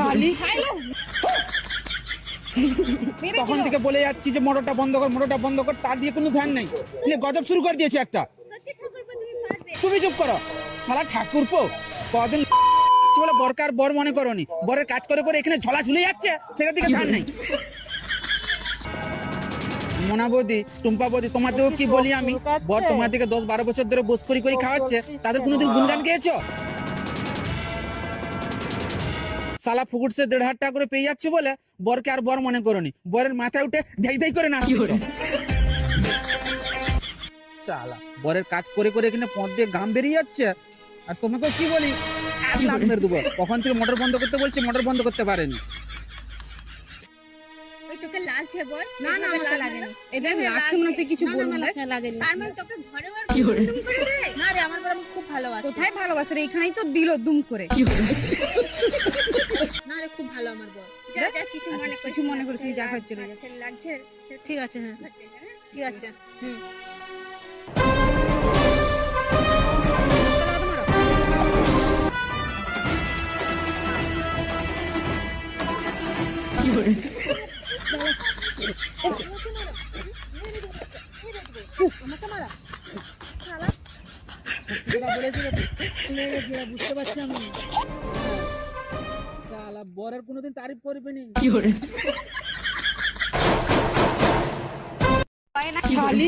শালি তখন থেকে বলে যাচ্ছি যে মোটরটা বন্ধ কর তার দিয়ে কোনো ধ্যান নেই দিয়ে গজব শুরু করে দিয়েছে একটা। তুমি চুপ করো শালা ঠাকুরপো কদিন বলে বরকার বর মনে করনি বরের কাজ করে করে এখানে ঝলা ঝুলে যাচ্ছে সেটার দিকে ধ্যান নেই। মোনা বৌদি টুম্পা বৌদি তোমাদেরও কি বলি আমি বর তোমার দিকে 10-12 বছর ধরে বস করি খাওয়াচ্ছে তাদের কোনোদিন গুণগান গেয়েছো? সালা ফুকুটসে 1,500 টাকা করে পেয়ে যাচ্ছে বলে বরকে আর বর মনে করনি বরের মাথায় উঠে ধাই করে না শালা বরের কাজ করে করে এখানে পথ দিয়ে গাম বেরিয়ে যাচ্ছে আর তোমাকে কি বলি মেরে দেবো কখন থেকে মোটর বন্ধ করতে বলছি মোটর বন্ধ করতে পারেনি। ওই তোকে লাগছে বল না না আমাকে লাগে না এটা লাগছে মনে তুই কিছু বলবি না লাগেনি তার মানে তোকে ঘরে ওর দুম করে দেয় না রে আমার বড় খুব ভালোবাসে কোথায় ভালোবাসে রে এখানেই তো দিল দুম করে না রে খুব ভালো আমার বড় যা যা কিছু মনে করিস যা হয় চলে যা লাগছে ঠিক আছে হ্যাঁ ঠিক আছে হুম কি করে বুঝতে পারছি আমি শালা বরের কোনোদিন তারিফ করবে নি কি করে শালি